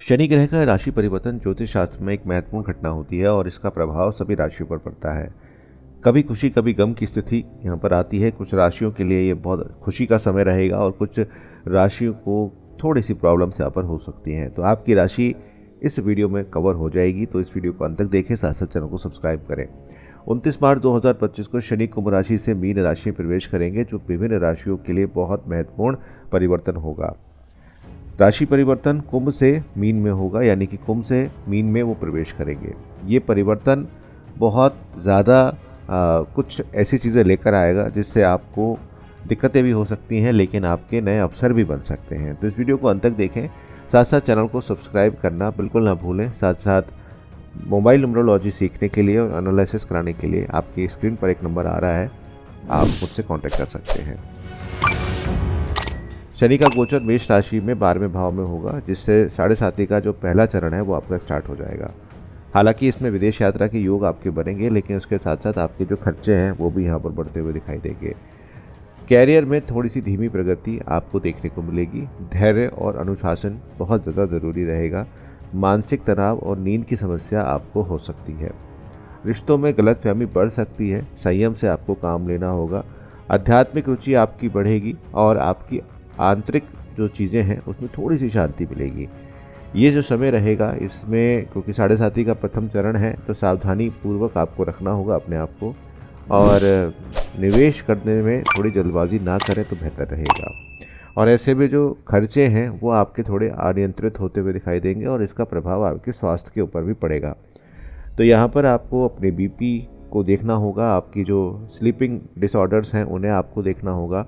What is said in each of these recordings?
शनि ग्रह का राशि परिवर्तन ज्योतिष शास्त्र में एक महत्वपूर्ण घटना होती है और इसका प्रभाव सभी राशियों पर पड़ता है। कभी खुशी कभी गम की स्थिति यहाँ पर आती है। कुछ राशियों के लिए ये बहुत खुशी का समय रहेगा और कुछ राशियों को थोड़ी सी प्रॉब्लम्स यहाँ पर हो सकती हैं। तो आपकी राशि इस वीडियो में कवर हो जाएगी, तो इस वीडियो को अंत तक देखें, साथ साथ चैनल को सब्सक्राइब करें। 29 मार्च 2025 को शनि कुंभ राशि से मीन राशि में प्रवेश करेंगे, जो विभिन्न राशियों के लिए बहुत महत्वपूर्ण परिवर्तन होगा। राशि परिवर्तन कुंभ से मीन में होगा, यानी कि कुंभ से मीन में वो प्रवेश करेंगे। ये परिवर्तन बहुत ज़्यादा कुछ ऐसी चीज़ें लेकर आएगा जिससे आपको दिक्कतें भी हो सकती हैं, लेकिन आपके नए अवसर भी बन सकते हैं। तो इस वीडियो को अंत तक देखें, साथ साथ चैनल को सब्सक्राइब करना बिल्कुल ना भूलें। साथ साथ मोबाइल न्यूमरोलॉजी सीखने के लिए और एनालिसिस कराने के लिए आपकी स्क्रीन पर एक नंबर आ रहा है, आप मुझसे कांटेक्ट कर सकते हैं। शनि का गोचर मेष राशि में 12वें भाव में होगा, जिससे 7.5 का जो पहला चरण है वो आपका स्टार्ट हो जाएगा। हालांकि इसमें विदेश यात्रा के योग आपके बनेंगे, लेकिन उसके साथ साथ आपके जो खर्चे हैं वो भी यहाँ पर बढ़ते हुए दिखाई देंगे। कैरियर में थोड़ी सी धीमी प्रगति आपको देखने को मिलेगी। धैर्य और अनुशासन बहुत ज़्यादा ज़रूरी रहेगा। मानसिक तनाव और नींद की समस्या आपको हो सकती है। रिश्तों में गलतफहमी बढ़ सकती है, संयम से आपको काम लेना होगा। आध्यात्मिक रुचि आपकी बढ़ेगी और आपकी आंतरिक जो चीज़ें हैं उसमें थोड़ी सी शांति मिलेगी। ये जो समय रहेगा इसमें, क्योंकि 7.5 का प्रथम चरण है, तो सावधानी पूर्वक आपको रखना होगा अपने आप को, और निवेश करने में थोड़ी जल्दबाजी ना करें तो बेहतर रहेगा। और ऐसे में जो खर्चे हैं वो आपके थोड़े अनियंत्रित होते हुए दिखाई देंगे और इसका प्रभाव आपके स्वास्थ्य के ऊपर भी पड़ेगा। तो यहाँ पर आपको अपने बीपी को देखना होगा, आपकी जो स्लीपिंग डिसऑर्डर्स हैं उन्हें आपको देखना होगा,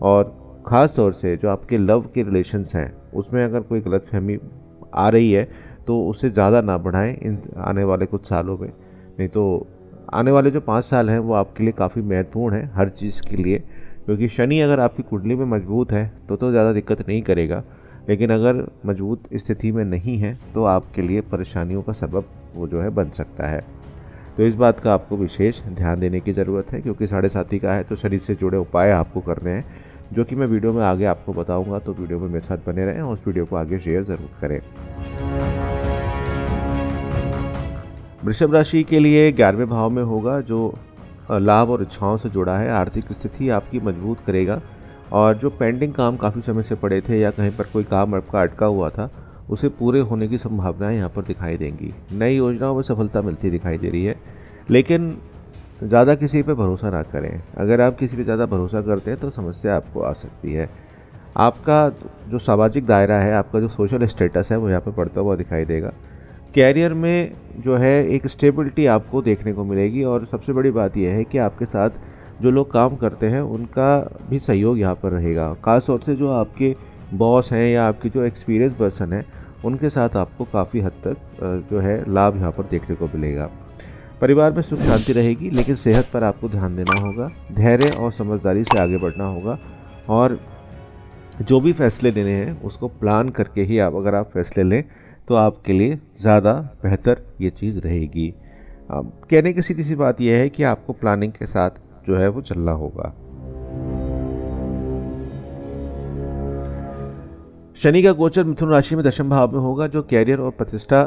और ख़ास तौर से जो आपके लव के रिलेशंस हैं उसमें अगर कोई गलतफहमी आ रही है तो उसे ज़्यादा ना बढ़ाएं इन आने वाले कुछ सालों में। नहीं तो आने वाले जो 5 साल हैं वो आपके लिए काफ़ी महत्वपूर्ण है हर चीज़ के लिए, क्योंकि शनि अगर आपकी कुंडली में मजबूत है तो ज़्यादा दिक्कत नहीं करेगा, लेकिन अगर मजबूत स्थिति में नहीं है तो आपके लिए परेशानियों का सबब वो जो है बन सकता है। तो इस बात का आपको विशेष ध्यान देने की ज़रूरत है, क्योंकि 7.5 का है तो शरीर से जुड़े उपाय आपको करने हैं, जो कि मैं वीडियो में आगे आपको बताऊंगा। तो वीडियो में मेरे साथ बने रहें और उस वीडियो को आगे शेयर ज़रूर करें। वृषभ राशि के लिए 11वें भाव में होगा, जो लाभ और इच्छाओं से जुड़ा है। आर्थिक स्थिति आपकी मजबूत करेगा और जो पेंडिंग काम काफ़ी समय से पड़े थे या कहीं पर कोई काम आपका अटका हुआ था उसे पूरे होने की संभावनाएं यहाँ पर दिखाई देंगी। नई योजनाओं में सफलता मिलती दिखाई दे रही है, लेकिन ज़्यादा किसी पे भरोसा ना करें। अगर आप किसी पे ज़्यादा भरोसा करते हैं तो समस्या आपको आ सकती है। आपका जो सामाजिक दायरा है, आपका जो सोशल स्टेटस है वो यहाँ पर बढ़ता हुआ दिखाई देगा। कैरियर में जो है एक स्टेबिलिटी आपको देखने को मिलेगी, और सबसे बड़ी बात यह है कि आपके साथ जो लोग काम करते हैं उनका भी सहयोग यहाँ पर रहेगा। खास तौर से जो आपके बॉस हैं या आपकी जो एक्सपीरियंस पर्सन है उनके साथ आपको काफ़ी हद तक जो है लाभ यहाँ पर देखने को मिलेगा। परिवार में सुख शांति रहेगी, लेकिन सेहत पर आपको ध्यान देना होगा। धैर्य और समझदारी से आगे बढ़ना होगा, और जो भी फैसले लेने हैं उसको प्लान करके ही अगर आप फैसले लें तो आपके लिए ज़्यादा बेहतर ये चीज़ रहेगी। कहने की सीधी सी बात यह है कि आपको प्लानिंग के साथ जो है वो चलना होगा। शनि का गोचर मिथुन राशि में 10वें भाव में होगा, जो कैरियर और प्रतिष्ठा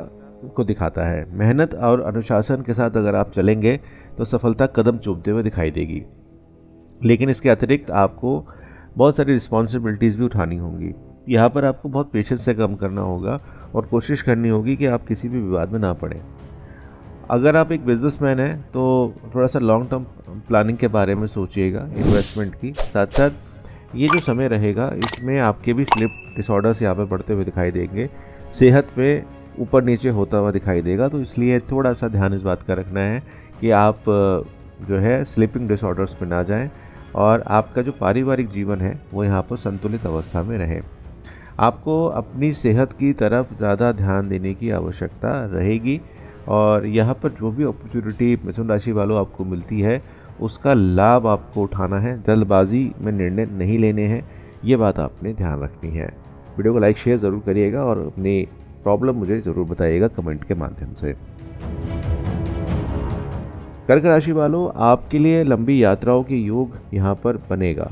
को दिखाता है। मेहनत और अनुशासन के साथ अगर आप चलेंगे तो सफलता कदम चूमते हुए दिखाई देगी, लेकिन इसके अतिरिक्त आपको बहुत सारी रिस्पॉन्सिबिलिटीज़ भी उठानी होंगी। यहाँ पर आपको बहुत पेशेंस से काम करना होगा और कोशिश करनी होगी कि आप किसी भी विवाद में ना पड़ें। अगर आप एक बिजनेसमैन हैं तो थोड़ा सा लॉन्ग टर्म प्लानिंग के बारे में सोचिएगा, इन्वेस्टमेंट की। साथ साथ ये जो समय रहेगा इसमें आपके भी स्लिप डिसऑर्डर्स यहाँ पर बढ़ते हुए दिखाई देंगे। सेहत में ऊपर नीचे होता हुआ दिखाई देगा, तो इसलिए थोड़ा सा ध्यान इस बात का रखना है कि आप जो है स्लीपिंग डिसऑर्डर्स में ना जाएं, और आपका जो पारिवारिक जीवन है वो यहाँ पर संतुलित अवस्था में रहे। आपको अपनी सेहत की तरफ ज़्यादा ध्यान देने की आवश्यकता रहेगी, और यहाँ पर जो भी अपॉर्चुनिटी मिथुन राशि वालों आपको मिलती है उसका लाभ आपको उठाना है। जल्दबाजी में निर्णय नहीं लेने हैं, ये बात आपने ध्यान रखनी है। वीडियो को लाइक शेयर ज़रूर करिएगा और अपनी प्रॉब्लम मुझे ज़रूर बताइएगा कमेंट के माध्यम से। कर्क राशि वालों, आपके लिए लंबी यात्राओं के योग यहाँ पर बनेगा।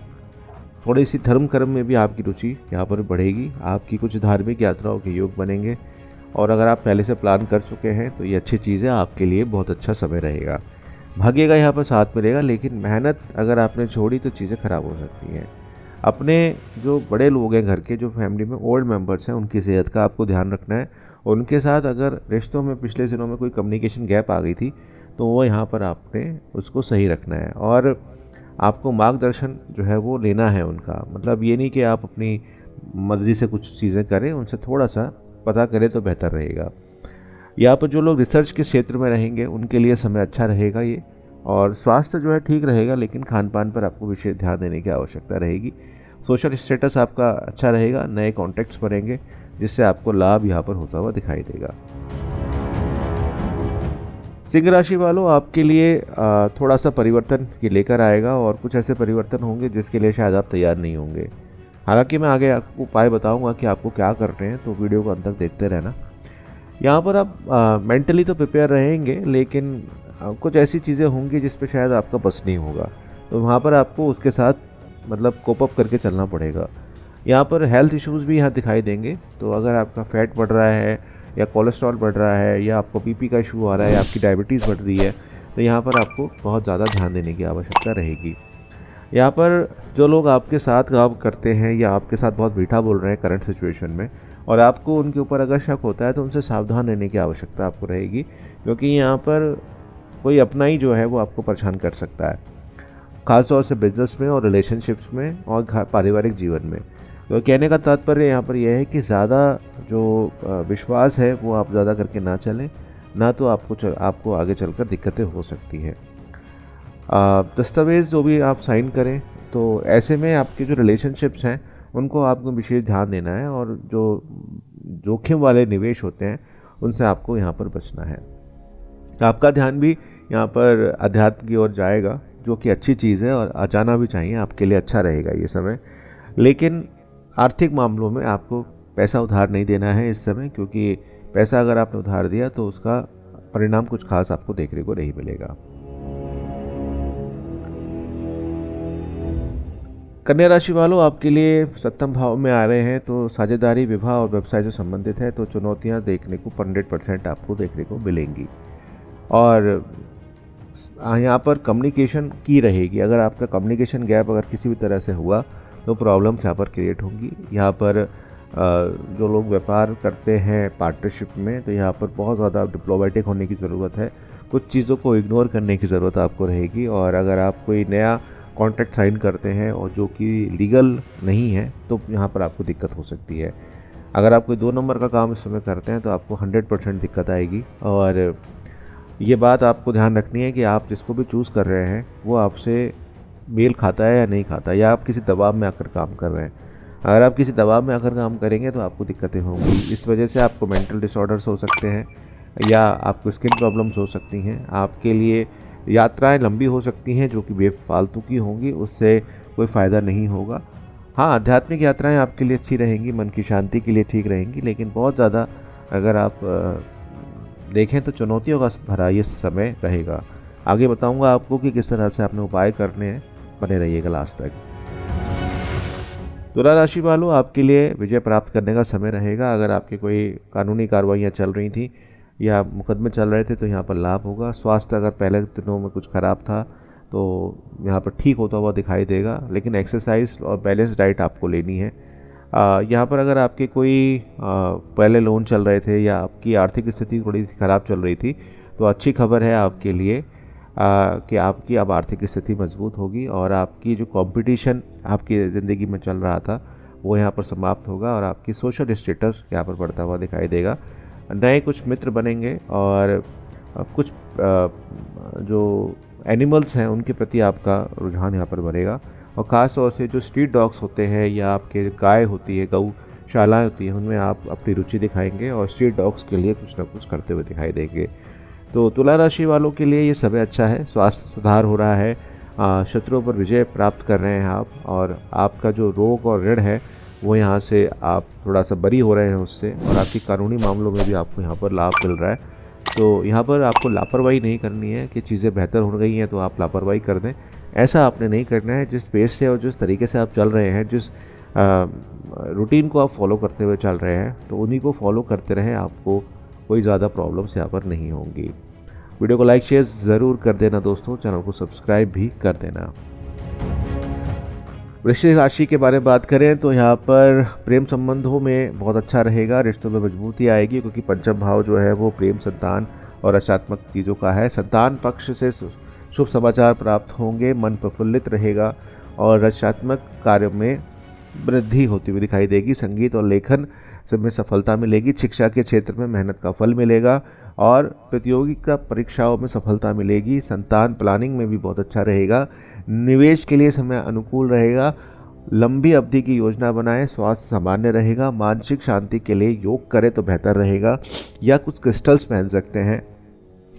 थोड़ी सी धर्म कर्म में भी आपकी रुचि यहाँ पर बढ़ेगी। आपकी कुछ धार्मिक यात्राओं के योग बनेंगे और अगर आप पहले से प्लान कर चुके हैं तो ये अच्छी चीज़ है, आपके लिए बहुत अच्छा समय रहेगा। भाग्य का यहाँ पर साथ मिलेगा, लेकिन मेहनत अगर आपने छोड़ी तो चीज़ें ख़राब हो सकती हैं। अपने जो बड़े लोग हैं घर के, जो फैमिली में ओल्ड मेंबर्स हैं, उनकी सेहत का आपको ध्यान रखना है। उनके साथ अगर रिश्तों में पिछले दिनों में कोई कम्युनिकेशन गैप आ गई थी तो वो यहाँ पर आपने उसको सही रखना है, और आपको मार्गदर्शन जो है वो लेना है उनका। मतलब ये नहीं कि आप अपनी मर्ज़ी से कुछ चीज़ें करें, उनसे थोड़ा सा पता करें तो बेहतर रहेगा। यहाँ पर जो लोग रिसर्च के क्षेत्र में रहेंगे उनके लिए समय अच्छा रहेगा ये, और स्वास्थ्य जो है ठीक रहेगा, लेकिन खान पान पर आपको विशेष ध्यान देने की आवश्यकता रहेगी। सोशल स्टेटस आपका अच्छा रहेगा, नए कॉन्टैक्ट्स बनेंगे जिससे आपको लाभ यहाँ पर होता हुआ दिखाई देगा। सिंह राशि वालों, आपके लिए थोड़ा सा परिवर्तन ये लेकर आएगा, और कुछ ऐसे परिवर्तन होंगे जिसके लिए शायद आप तैयार नहीं होंगे। हालांकि मैं आगे आपको उपाय बताऊंगा कि आपको क्या करने हैं, तो वीडियो को अंत तक देखते रहना। यहाँ पर आप मेंटली तो प्रिपेयर रहेंगे, लेकिन कुछ ऐसी चीज़ें होंगी जिस पे शायद आपका बस नहीं होगा, तो वहाँ पर आपको उसके साथ मतलब कोप अप करके चलना पड़ेगा। यहाँ पर हेल्थ इश्यूज़ भी यहाँ दिखाई देंगे, तो अगर आपका फैट बढ़ रहा है या कोलेस्ट्रॉल बढ़ रहा है या आपको बीपी का इशू आ रहा है या आपकी डायबिटीज़ बढ़ रही है, तो यहाँ पर आपको बहुत ज़्यादा ध्यान देने की आवश्यकता रहेगी। यहाँ पर जो लोग आपके साथ काम करते हैं या आपके साथ बहुत मीठा बोल रहे हैं करंट सिचुएशन में, और आपको उनके ऊपर अगर शक होता है तो उनसे सावधान रहने की आवश्यकता आपको रहेगी, क्योंकि यहाँ पर कोई अपना ही जो है वो आपको परेशान कर सकता है, ख़ासतौर से बिजनेस में और रिलेशनशिप्स में और पारिवारिक जीवन में। तो कहने का तात्पर्य यहाँ पर यह है कि ज़्यादा जो विश्वास है वो आप ज़्यादा करके ना चलें, ना तो आपको आगे चलकर दिक्कतें हो सकती हैं। दस्तावेज़ जो भी आप साइन करें, तो ऐसे में आपके जो रिलेशनशिप्स हैं उनको आपको विशेष ध्यान देना है, और जो जोखिम वाले निवेश होते हैं उनसे आपको यहाँ पर बचना है। आपका ध्यान भी यहाँ पर अध्यात्म की ओर जाएगा, जो कि अच्छी चीज़ है और जाना भी चाहिए, आपके लिए अच्छा रहेगा ये समय। लेकिन आर्थिक मामलों में आपको पैसा उधार नहीं देना है इस समय, क्योंकि पैसा अगर आपने उधार दिया तो उसका परिणाम कुछ खास आपको देखने को नहीं मिलेगा। कन्या राशि वालों, आपके लिए सप्तम भाव में आ रहे हैं, तो साझेदारी, विवाह और व्यवसाय से संबंधित है, तो चुनौतियां देखने को 100% आपको देखने को मिलेंगी। और यहाँ पर कम्युनिकेशन की रहेगी। अगर आपका कम्युनिकेशन गैप अगर किसी भी तरह से हुआ तो प्रॉब्लम्स यहाँ पर क्रिएट होंगी। यहाँ पर जो लोग व्यापार करते हैं पार्टनरशिप में, तो यहाँ पर बहुत ज़्यादा डिप्लोमेटिक होने की ज़रूरत है, कुछ चीज़ों को इग्नोर करने की ज़रूरत आपको रहेगी। और अगर आप कोई नया कॉन्ट्रैक्ट साइन करते हैं और जो कि लीगल नहीं है, तो यहाँ पर आपको दिक्कत हो सकती है। अगर आप कोई 2 नंबर का काम इस समय करते हैं तो आपको 100% दिक्कत आएगी। और ये बात आपको ध्यान रखनी है कि आप जिसको भी चूज़ कर रहे हैं वो आपसे मेल खाता है या नहीं खाता, या आप किसी दबाव में आकर काम कर रहे हैं। अगर आप किसी दबाव में आकर काम करेंगे तो आपको दिक्कतें होंगी। इस वजह से आपको मेंटल डिसऑर्डर्स हो सकते हैं, या आपको स्किन प्रॉब्लम्स हो सकती हैं। आपके लिए यात्राएं लंबी हो सकती हैं जो कि बेफालतू की होंगी, उससे कोई फ़ायदा नहीं होगा। हाँ, आध्यात्मिक यात्राएं आपके लिए अच्छी रहेंगी, मन की शांति के लिए ठीक रहेंगी, लेकिन बहुत ज़्यादा अगर आप देखें तो चुनौतियों का भरा ये समय रहेगा। आगे बताऊंगा आपको कि किस तरह से आपने उपाय करने हैं, बने रहिएगा लास्ट तक। तुला राशि वालों, आपके लिए विजय प्राप्त करने का समय रहेगा। अगर आपकी कोई कानूनी कार्रवाइयाँ चल रही थी या मुकदमे चल रहे थे तो यहाँ पर लाभ होगा। स्वास्थ्य अगर पहले दिनों में कुछ ख़राब था तो यहाँ पर ठीक होता हुआ दिखाई देगा, लेकिन एक्सरसाइज और बैलेंस डाइट आपको लेनी है। यहाँ पर अगर आपके कोई पहले लोन चल रहे थे या आपकी आर्थिक स्थिति थोड़ी ख़राब चल रही थी, तो अच्छी खबर है आपके लिए कि आपकी अब आर्थिक स्थिति मजबूत होगी, और आपकी जो कंपटीशन आपकी ज़िंदगी में चल रहा था वो यहाँ पर समाप्त होगा, और आपकी सोशल स्टेटस यहाँ पर बढ़ता हुआ दिखाई देगा। नए कुछ मित्र बनेंगे, और कुछ जो एनिमल्स हैं उनके प्रति आपका रुझान यहाँ पर बढ़ेगा। और ख़ास तौर से जो स्ट्रीट डॉग्स होते हैं या आपके गाय होती है, गौशालाएँ होती हैं, उनमें आप अपनी रुचि दिखाएंगे और स्ट्रीट डॉग्स के लिए कुछ ना कुछ करते हुए दिखाई देंगे। तो तुला राशि वालों के लिए ये समय अच्छा है, स्वास्थ्य सुधार हो रहा है, शत्रुओं पर विजय प्राप्त कर रहे हैं आप, और आपका जो रोग और ऋण है वो यहाँ से आप थोड़ा सा बरी हो रहे हैं उससे, और आपकी कानूनी मामलों में भी आपको यहाँ पर लाभ मिल रहा है। तो यहाँ पर आपको लापरवाही नहीं करनी है कि चीज़ें बेहतर हो गई हैं तो आप लापरवाही कर दें, ऐसा आपने नहीं करना है। जिस पेस से और जिस तरीके से आप चल रहे हैं, जिस रूटीन को आप फॉलो करते हुए चल रहे हैं तो उन्हीं को फॉलो करते रहें, आपको कोई ज़्यादा प्रॉब्लम्स यहाँ पर नहीं होंगी। वीडियो को लाइक शेयर ज़रूर कर देना दोस्तों, चैनल को सब्सक्राइब भी कर देना। वृश्चिक राशि के बारे में बात करें तो यहाँ पर प्रेम संबंधों में बहुत अच्छा रहेगा, रिश्तों में मजबूती आएगी क्योंकि पंचम भाव जो है वो प्रेम, संतान और रचनात्मक चीज़ों का है। संतान पक्ष से शुभ समाचार प्राप्त होंगे, मन प्रफुल्लित रहेगा और रचनात्मक कार्य में वृद्धि होती हुई दिखाई देगी। संगीत और लेखन सब में सफलता मिलेगी। शिक्षा के क्षेत्र में मेहनत का फल मिलेगा और प्रतियोगिता परीक्षाओं में सफलता मिलेगी। संतान प्लानिंग में भी बहुत अच्छा रहेगा। निवेश के लिए समय अनुकूल रहेगा। लंबी अवधि की योजना बनाएं। स्वास्थ्य सामान्य रहेगा। मानसिक शांति के लिए योग करें तो बेहतर रहेगा, या कुछ क्रिस्टल्स पहन सकते हैं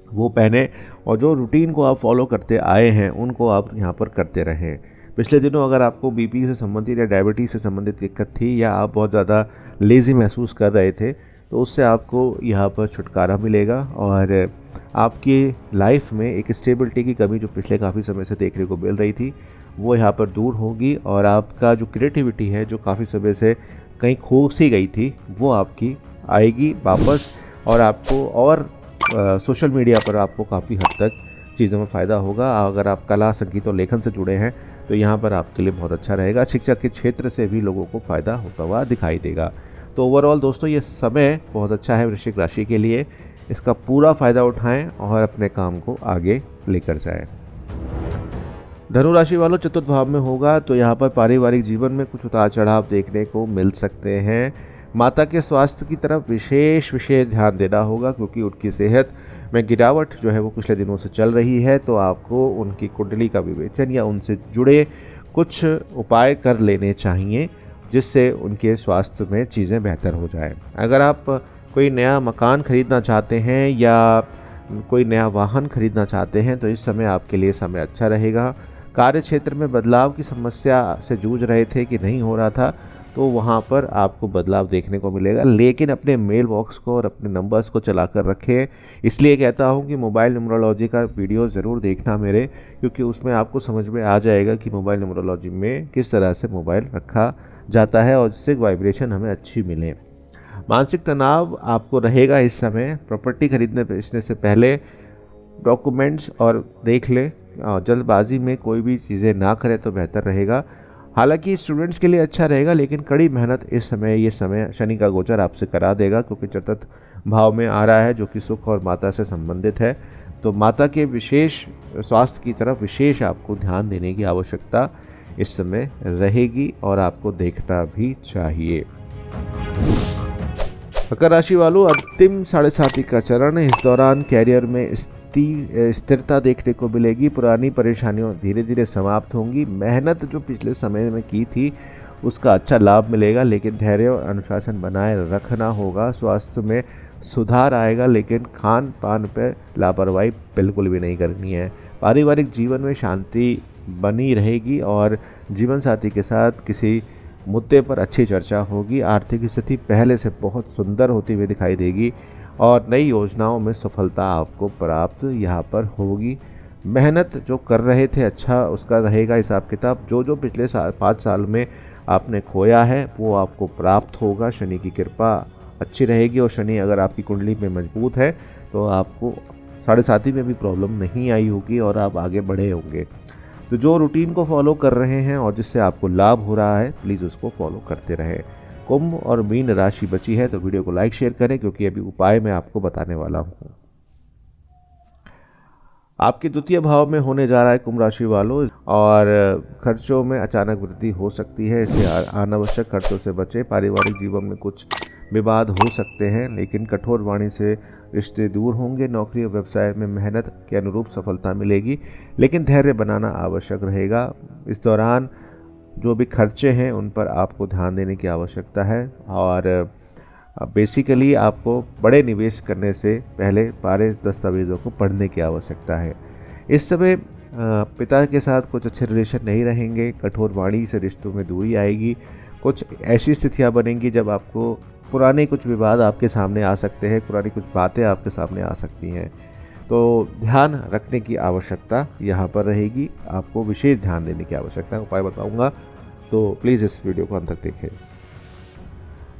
वो पहने, और जो रूटीन को आप फॉलो करते आए हैं उनको आप यहाँ पर करते रहें। पिछले दिनों अगर आपको बीपी से संबंधित या डायबिटीज़ से संबंधित दिक्कत थी या आप बहुत ज़्यादा लेज़ी महसूस कर रहे थे तो उससे आपको यहाँ पर छुटकारा मिलेगा और आपकी लाइफ में एक स्टेबिलिटी की कमी जो पिछले काफ़ी समय से देखने को मिल रही थी वो यहाँ पर दूर होगी और आपका जो क्रिएटिविटी है जो काफ़ी समय से कहीं खो सी गई थी वो आपकी आएगी वापस, और आपको और सोशल मीडिया पर आपको काफ़ी हद तक चीज़ों में फ़ायदा होगा। अगर आप कला, संगीत और लेखन से जुड़े हैं तो यहाँ पर आपके लिए बहुत अच्छा रहेगा। शिक्षा के क्षेत्र से भी लोगों को फ़ायदा होता हुआ दिखाई देगा। तो ओवरऑल दोस्तों ये समय बहुत अच्छा है वृश्चिक राशि के लिए, इसका पूरा फ़ायदा उठाएं और अपने काम को आगे लेकर जाएं। धनु राशि वालों, चतुर्थ भाव में होगा तो यहाँ पर पारिवारिक जीवन में कुछ उतार चढ़ाव देखने को मिल सकते हैं। माता के स्वास्थ्य की तरफ विशेष ध्यान देना होगा क्योंकि उनकी सेहत में गिरावट जो है वो पिछले दिनों से चल रही है, तो आपको उनकी कुंडली का विवेचन या उनसे जुड़े कुछ उपाय कर लेने चाहिए जिससे उनके स्वास्थ्य में चीज़ें बेहतर हो जाए। अगर आप कोई नया मकान खरीदना चाहते हैं या कोई नया वाहन खरीदना चाहते हैं तो इस समय आपके लिए समय अच्छा रहेगा। कार्य क्षेत्र में बदलाव की समस्या से जूझ रहे थे कि नहीं हो रहा था तो वहाँ पर आपको बदलाव देखने को मिलेगा, लेकिन अपने मेल बॉक्स को और अपने नंबर्स को चला कर रखें। इसलिए कहता हूँ कि मोबाइल न्यूमरोलॉजी का वीडियो ज़रूर देखना मेरे, क्योंकि उसमें आपको समझ में आ जाएगा कि मोबाइल न्यूमरोलॉजी में किस तरह से मोबाइल रखा जाता है और जिससे वाइब्रेशन हमें अच्छी मिले। मानसिक तनाव आपको रहेगा इस समय। प्रॉपर्टी खरीदने बेचने से पहले डॉक्यूमेंट्स और देख ले, जल्दबाजी में कोई भी चीज़ें ना करें तो बेहतर रहेगा। हालांकि स्टूडेंट्स के लिए अच्छा रहेगा, लेकिन कड़ी मेहनत इस समय ये समय शनि का गोचर आपसे करा देगा क्योंकि चतुर्थ भाव में आ रहा है जो कि सुख और माता से संबंधित है। तो माता के विशेष स्वास्थ्य की तरफ विशेष आपको ध्यान देने की आवश्यकता इस समय रहेगी और आपको देखना भी चाहिए। मकर राशि वालों, अंतिम 7.5 का चरण है। इस दौरान कैरियर में स्थिरता देखने को मिलेगी। पुरानी परेशानियां धीरे धीरे समाप्त होंगी। मेहनत जो पिछले समय में की थी उसका अच्छा लाभ मिलेगा, लेकिन धैर्य और अनुशासन बनाए रखना होगा। स्वास्थ्य में सुधार आएगा, लेकिन खान पान पर लापरवाही बिल्कुल भी नहीं करनी है। पारिवारिक जीवन में शांति बनी रहेगी और जीवन साथी के साथ किसी मुद्दे पर अच्छी चर्चा होगी। आर्थिक स्थिति पहले से बहुत सुंदर होती हुई दिखाई देगी और नई योजनाओं में सफलता आपको प्राप्त यहाँ पर होगी। मेहनत जो कर रहे थे अच्छा उसका रहेगा हिसाब किताब। जो पिछले 5 साल में आपने खोया है वो आपको प्राप्त होगा। शनि की कृपा अच्छी रहेगी और शनि अगर आपकी कुंडली में मजबूत है तो आपको 7.5 में भी प्रॉब्लम नहीं आई होगी और आप आगे बढ़े होंगे। तो जो रूटीन को फॉलो कर रहे हैं और जिससे आपको लाभ हो रहा है प्लीज़ उसको फॉलो करते रहें। कुंभ और मीन राशि बची है तो वीडियो को लाइक शेयर करें क्योंकि अभी उपाय मैं आपको बताने वाला हूँ। आपके द्वितीय भाव में होने जा रहा है कुंभ राशि वालों, और खर्चों में अचानक वृद्धि हो सकती है, इसलिए अनावश्यक खर्चों से बचें। पारिवारिक जीवन में कुछ विवाद हो सकते हैं, लेकिन कठोर वाणी से रिश्ते दूर होंगे। नौकरी और व्यवसाय में मेहनत के अनुरूप सफलता मिलेगी, लेकिन धैर्य बनाना आवश्यक रहेगा। इस दौरान जो भी खर्चे हैं उन पर आपको ध्यान देने की आवश्यकता है और बेसिकली आपको बड़े निवेश करने से पहले सारे दस्तावेज़ों को पढ़ने की आवश्यकता है। इस समय पिता के साथ कुछ अच्छे रिलेशन नहीं रहेंगे। कठोर वाणी से रिश्तों में दूरी आएगी। कुछ ऐसी स्थितियां बनेंगी जब आपको पुराने कुछ विवाद आपके सामने आ सकते हैं, पुरानी कुछ बातें आपके सामने आ सकती हैं, तो ध्यान रखने की आवश्यकता यहाँ पर रहेगी। आपको विशेष ध्यान देने की आवश्यकता है। उपाय बताऊँगा तो प्लीज़ इस वीडियो को अंत तक देखें।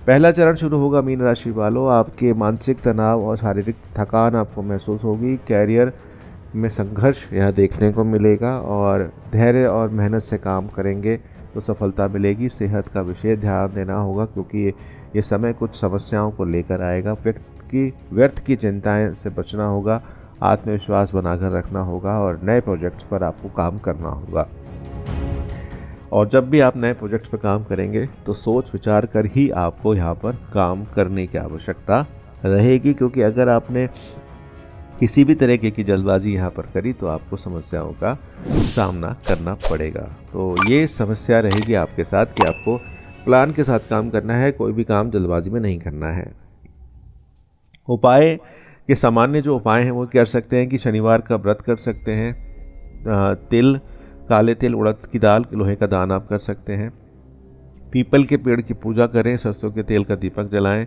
पहला चरण शुरू होगा मीन राशि वालों, आपके मानसिक तनाव और शारीरिक थकान आपको महसूस होगी। कैरियर में संघर्ष यह देखने को मिलेगा और धैर्य और मेहनत से काम करेंगे तो सफलता मिलेगी। सेहत का विशेष ध्यान देना होगा क्योंकि ये समय कुछ समस्याओं को लेकर आएगा। व्यर्थ की चिंताएं से बचना होगा, आत्मविश्वास बनाकर रखना होगा और नए प्रोजेक्ट्स पर आपको काम करना होगा। और जब भी आप नए प्रोजेक्ट्स पर काम करेंगे तो सोच विचार कर ही आपको यहाँ पर काम करने की आवश्यकता रहेगी, क्योंकि अगर आपने किसी भी तरीके की जल्दबाजी यहाँ पर करी तो आपको समस्याओं का सामना करना पड़ेगा। तो ये समस्या रहेगी आपके साथ कि आपको प्लान के साथ काम करना है, कोई भी काम जल्दबाजी में नहीं करना है। उपाय के सामान्य जो उपाय हैं वो कर सकते हैं कि शनिवार का व्रत कर सकते हैं, तिल, काले तिल, उड़द की दाल, लोहे का दान आप कर सकते हैं, पीपल के पेड़ की पूजा करें, सरसों के तेल का दीपक जलाएं,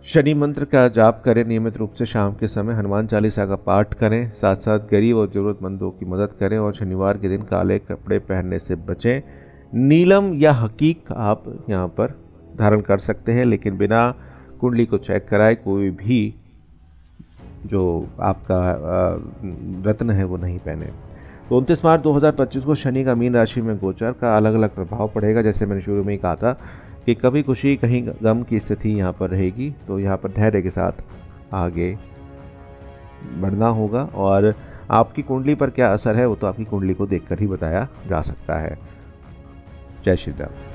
शनि मंत्र का जाप करें नियमित रूप से शाम के समय, हनुमान चालीसा का पाठ करें, साथ साथ गरीब और ज़रूरतमंदों की मदद करें और शनिवार के दिन काले कपड़े पहनने से बचें। नीलम या हकीक आप यहाँ पर धारण कर सकते हैं, लेकिन बिना कुंडली को चेक कराए कोई भी जो आपका रत्न है वो नहीं पहने। तो 29 मार्च 2025 को शनि का मीन राशि में गोचर का अलग अलग प्रभाव पड़ेगा। जैसे मैंने शुरू में ही कहा था कि कभी खुशी कहीं गम की स्थिति यहाँ पर रहेगी, तो यहाँ पर धैर्य के साथ आगे बढ़ना होगा। और आपकी कुंडली पर क्या असर है वो तो आपकी कुंडली को देखकर ही बताया जा सकता है। जय श्री राम।